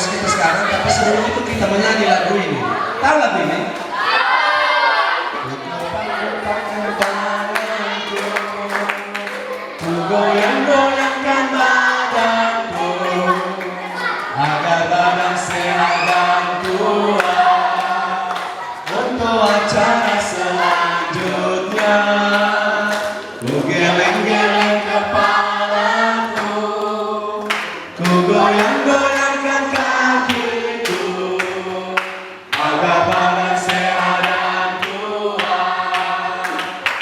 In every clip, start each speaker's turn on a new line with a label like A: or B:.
A: chorus kita sekarang, tapi sebelum itu kita menyanyi lagu ini. Tahu lagu ini? Ku goyang-goyangkan badanku agar badan sehat dan kuat untuk acara selanjutnya. Ku geleng-geleng kepalaku, ku goyang-goyangkan kakiku agar badan sehat dan kuat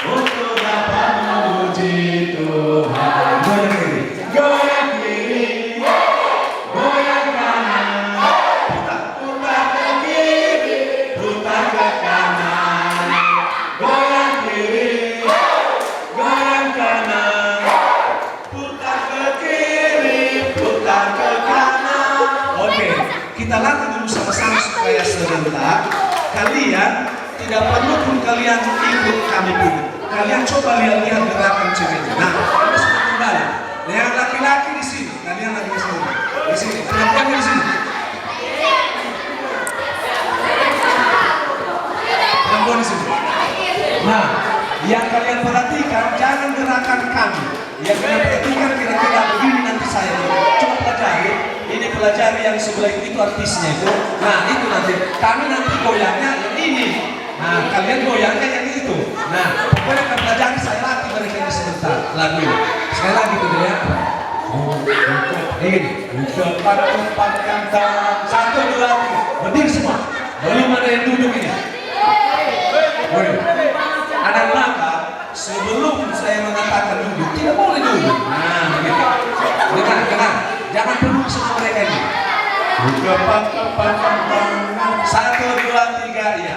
A: untuk dapat memuji Tuhan. Goyang kiri, goyang kanan, putar ke kiri, putar ke kanan. Goyang kiri, goyang kanan, putar ke kiri, putar ke kanan. Oke, kita latih dulu sama-sama supaya sebentar. Kalian tidak perlu pun kalian ikut kami pun. Kalian coba lihat-lihat gerakan ceweknya. Nah, kami sudah kembali. Yang laki-laki di sini, kalian lagi di sini. Di sini, perempuan di sini. Perempuan di sini. Nah, yang kalian perhatikan jangan gerakan kami. Yang kalian perhatikan kira-kira begini nanti saya. Coba pelajari. Ini pelajari yang sebelah itu artisnya itu. Nah, itu nanti. Kami nanti goyangnya yang ini. Nah, kalian goyangnya yang itu. Nah, pokoknya akan pelajari saya latih mereka ini sebentar. Lagu ini. Sekali lagi gitu ya. Ini. Cepat-cepatkan tangan. 1, 2, 3. Berdiri semua. Belum ada yang duduk ini. Anak maka sebelum saya mengatakan duduk, tidak boleh duduk. Nah, begitu. Dengar. Jangan peduli sama mereka ini. Cepat-cepatkan tangan. 1, 2, 3, ya.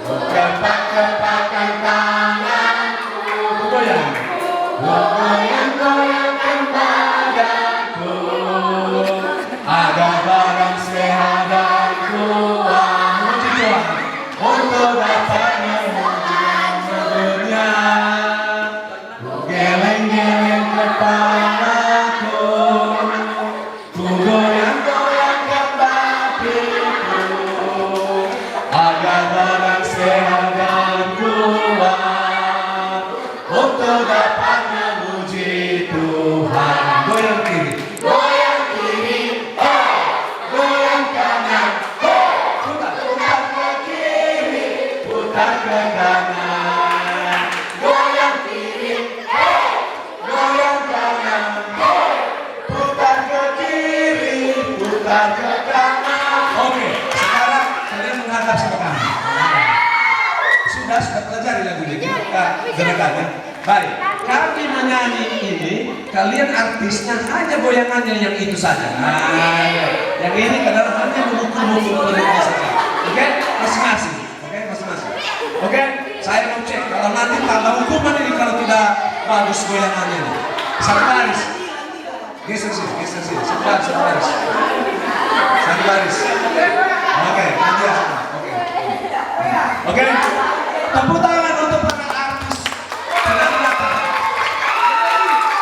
A: Cepat-cepatkan tanganku. Goyang. Goyang-goyangkan badanku agar badan sehat dan kuat. Muji Tuhan untuk dapat memuji Dia. Geleng-geleng kepalaku, ku goyang-goyangkan badanku agar badan sehat dan kuat untuk dapat memuji Tuhan. Goyang kiri, goyang kiri, goyang kanan, putar ke kiri, putar ke kanan. Goyang kiri, goyang kanan, putar ke kiri, putar ke kanan. Oke, sekarang kalian menghadap sama kami. Sudah pelajari lagu ini, kita gerakannya. Baik, kami menyanyi ini, kalian artisnya hanya goyangannya yang itu saja. Nah, yang ini kadang hanya memukul-mukul perutnya saja. Oke, masing-masing. Oke, saya mau cek kalau nanti tambah hukuman ini kalau tidak bagus goyangannya ini. Satu baris. Geser sini. Satu baris. Oke, nanti ya semua. Oke. Tepuk tangan untuk para artis penampilan.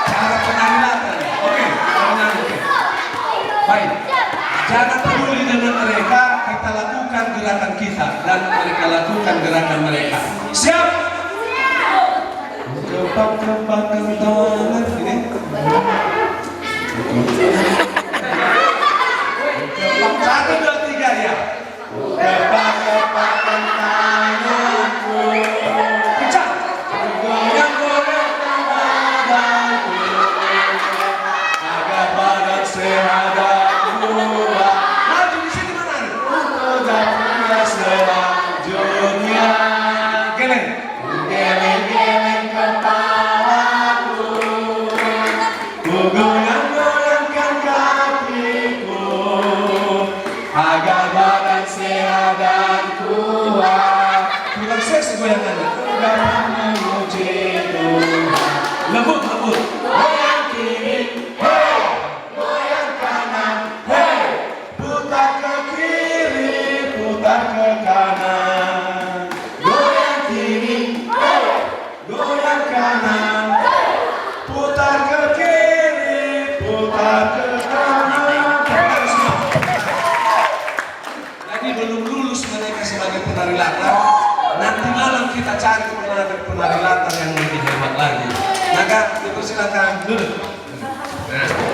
A: Cara penampilan. Oke. Baik. Jangan peduli dengan mereka, kita lakukan gerakan kita dan mereka lakukan gerakan mereka. Siap? Cepat-cepatkan tangan ini. 1, 2, 3 ya. Cepat-cepatkan tanganku, kencang. Goyang-goyangkan badanku agar badan sehat dan kuat. Maju di sini mana? Untuk dapat selanjutnya. Geleng kepalaku, ku goyang-goyangkan kakiku agar badan sehat dan kuat. Bukan sesi goyangannya. Dapat memuji Tuhan. Lembut. Goyang kiri, goyang kanan, putar ke kiri, putar ke kanan. Goyang kiri, goyang kanan, putar ke kiri, putar ke kanan. nanti malam kita cari penari latar yang lebih hebat lagi. Maka dipersilakan duduk. Nah.